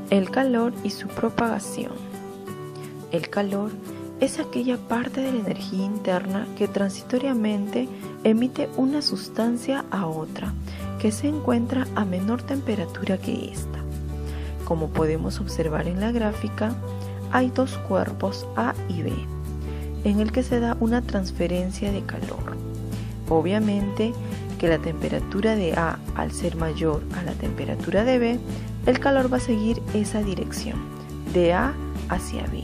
El calor y su propagación. El calor es aquella parte de la energía interna que transitoriamente emite una sustancia a otra que se encuentra a menor temperatura que ésta. Como podemos observar en la gráfica, hay dos cuerpos A y B, en el que se da una transferencia de calor. Obviamente que la temperatura de A, al ser mayor a la temperatura de B, el calor va a seguir esa dirección, de A hacia B,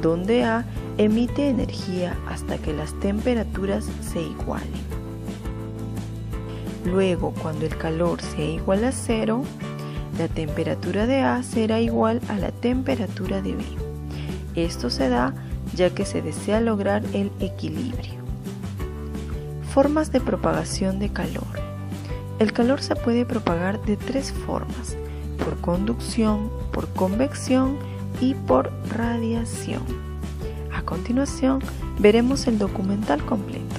donde A emite energía hasta que las temperaturas se igualen. Luego, cuando el calor sea igual a 0, la temperatura de A será igual a la temperatura de B. Esto se da ya que se desea lograr el equilibrio. Formas de propagación de calor. El calor se puede propagar de tres formas: por conducción, por convección y por radiación. A continuación, veremos el documental completo.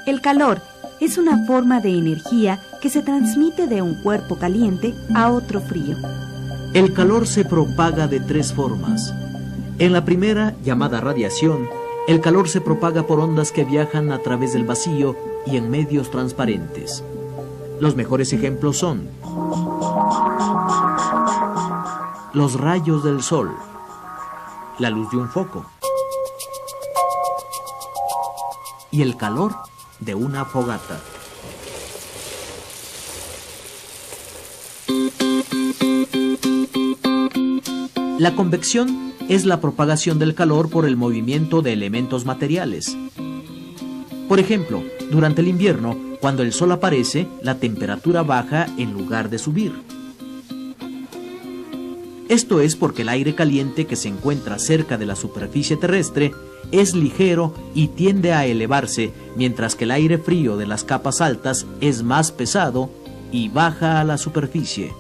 El calor es una forma de energía que se transmite de un cuerpo caliente a otro frío. El calor se propaga de tres formas. En la primera, llamada radiación, el calor se propaga por ondas que viajan a través del vacío y en medios transparentes. Los mejores ejemplos son los rayos del sol, la luz de un foco y el calor de una fogata. La convección es la propagación del calor por el movimiento de elementos materiales. Por ejemplo, durante el invierno, cuando el sol aparece, la temperatura baja en lugar de subir. Esto es porque el aire caliente que se encuentra cerca de la superficie terrestre es ligero y tiende a elevarse, mientras que el aire frío de las capas altas es más pesado y baja a la superficie.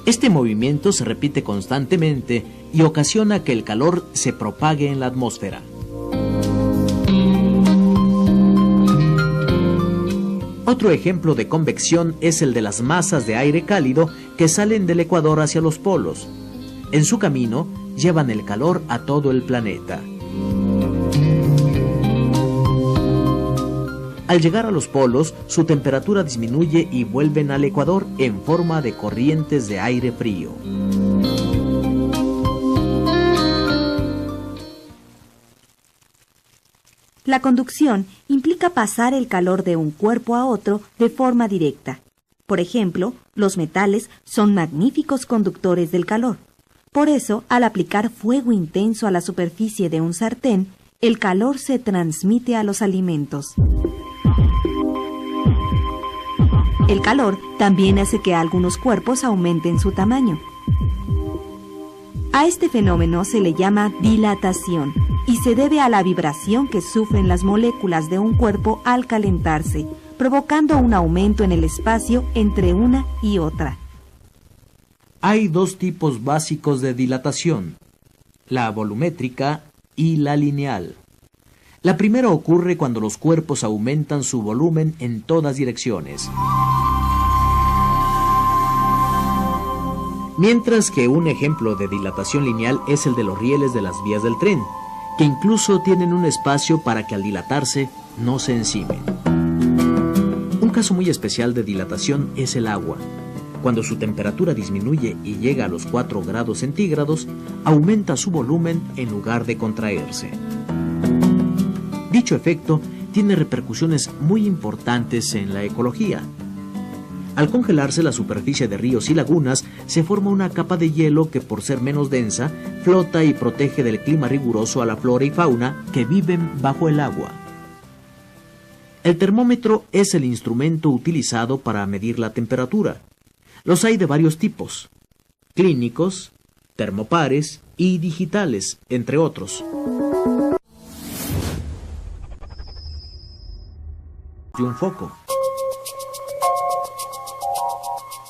Este movimiento se repite constantemente y ocasiona que el calor se propague en la atmósfera. Otro ejemplo de convección es el de las masas de aire cálido que salen del ecuador hacia los polos. En su camino, llevan el calor a todo el planeta. Al llegar a los polos, su temperatura disminuye y vuelven al ecuador en forma de corrientes de aire frío. La conducción implica pasar el calor de un cuerpo a otro de forma directa. Por ejemplo, los metales son magníficos conductores del calor. Por eso, al aplicar fuego intenso a la superficie de un sartén, el calor se transmite a los alimentos. El calor también hace que algunos cuerpos aumenten su tamaño. A este fenómeno se le llama dilatación y se debe a la vibración que sufren las moléculas de un cuerpo al calentarse, provocando un aumento en el espacio entre una y otra. Hay dos tipos básicos de dilatación, la volumétrica y la lineal. La primera ocurre cuando los cuerpos aumentan su volumen en todas direcciones. Mientras que un ejemplo de dilatación lineal es el de los rieles de las vías del tren, que incluso tienen un espacio para que al dilatarse no se encimen. Un caso muy especial de dilatación es el agua. Cuando su temperatura disminuye y llega a los 4 grados centígrados, aumenta su volumen en lugar de contraerse. Dicho efecto tiene repercusiones muy importantes en la ecología. Al congelarse la superficie de ríos y lagunas, se forma una capa de hielo que, por ser menos densa, flota y protege del clima riguroso a la flora y fauna que viven bajo el agua. El termómetro es el instrumento utilizado para medir la temperatura. Los hay de varios tipos: clínicos, termopares y digitales, entre otros. De un foco.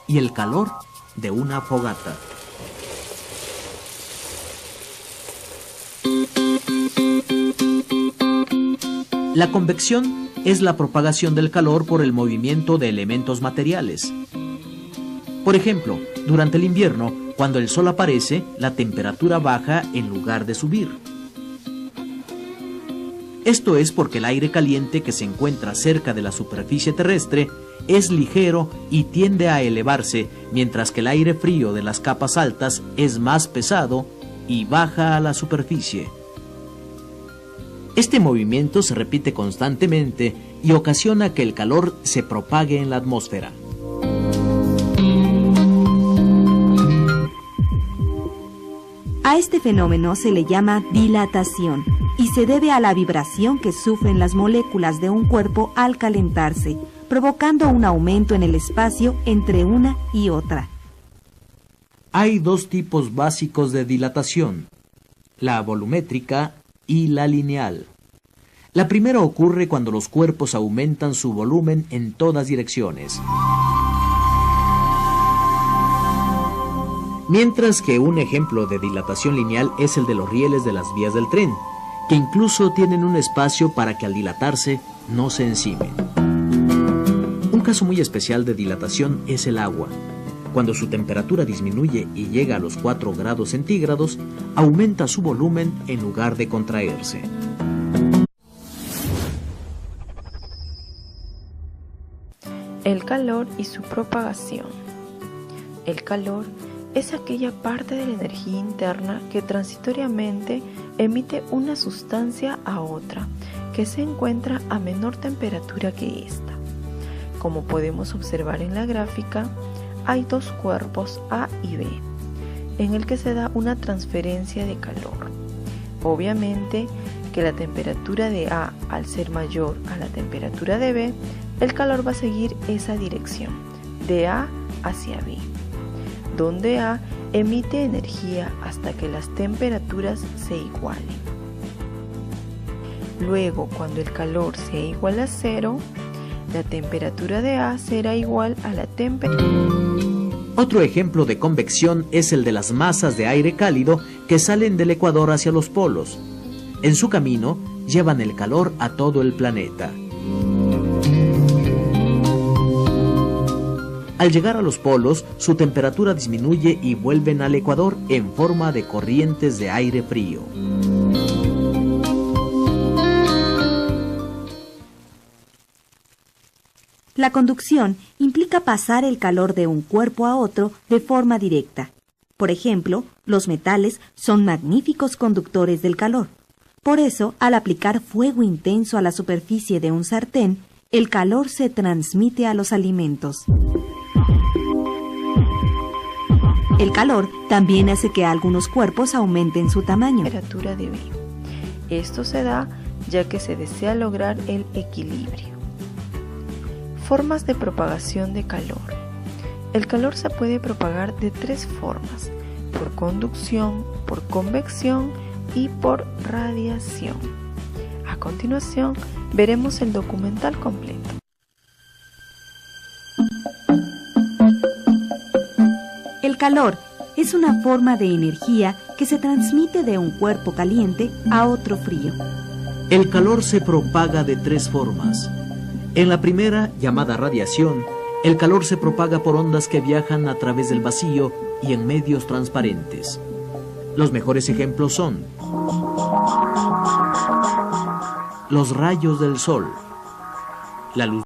Y el calor de una fogata. La convección es la propagación del calor por el movimiento de elementos materiales. Por ejemplo, durante el invierno, cuando el sol aparece, la temperatura baja en lugar de subir. Esto es porque el aire caliente que se encuentra cerca de la superficie terrestre es ligero y tiende a elevarse, mientras que el aire frío de las capas altas es más pesado y baja a la superficie. Este movimiento se repite constantemente y ocasiona que el calor se propague en la atmósfera. A este fenómeno se le llama dilatación y se debe a la vibración que sufren las moléculas de un cuerpo al calentarse, provocando un aumento en el espacio entre una y otra. Hay dos tipos básicos de dilatación, la volumétrica y la lineal. La primera ocurre cuando los cuerpos aumentan su volumen en todas direcciones. Mientras que un ejemplo de dilatación lineal es el de los rieles de las vías del tren, que incluso tienen un espacio para que al dilatarse no se encimen. Un caso muy especial de dilatación es el agua. Cuando su temperatura disminuye y llega a los 4 grados centígrados, aumenta su volumen en lugar de contraerse. El calor y su propagación. El calor es aquella parte de la energía interna que transitoriamente emite una sustancia a otra, que se encuentra a menor temperatura que ésta. Como podemos observar en la gráfica, hay dos cuerpos A y B, en el que se da una transferencia de calor. Obviamente que la temperatura de A, al ser mayor a la temperatura de B, el calor va a seguir esa dirección, de A hacia B, donde A emite energía hasta que las temperaturas se igualen. Luego, cuando el calor sea igual a 0, la temperatura de A será igual a la temperatura. Otro ejemplo de convección es el de las masas de aire cálido que salen del ecuador hacia los polos. En su camino, llevan el calor a todo el planeta. Al llegar a los polos, su temperatura disminuye y vuelven al ecuador en forma de corrientes de aire frío. La conducción implica pasar el calor de un cuerpo a otro de forma directa. Por ejemplo, los metales son magníficos conductores del calor. Por eso, al aplicar fuego intenso a la superficie de un sartén, el calor se transmite a los alimentos. El calor también hace que algunos cuerpos aumenten su tamaño. Temperatura de B. Esto se da ya que se desea lograr el equilibrio. Formas de propagación de calor. El calor se puede propagar de 3 formas: por conducción, por convección y por radiación. A continuación, veremos el documental completo. El calor es una forma de energía que se transmite de un cuerpo caliente a otro frío. El calor se propaga de 3 formas. En la primera, llamada radiación, el calor se propaga por ondas que viajan a través del vacío y en medios transparentes. Los mejores ejemplos son los rayos del sol, la luz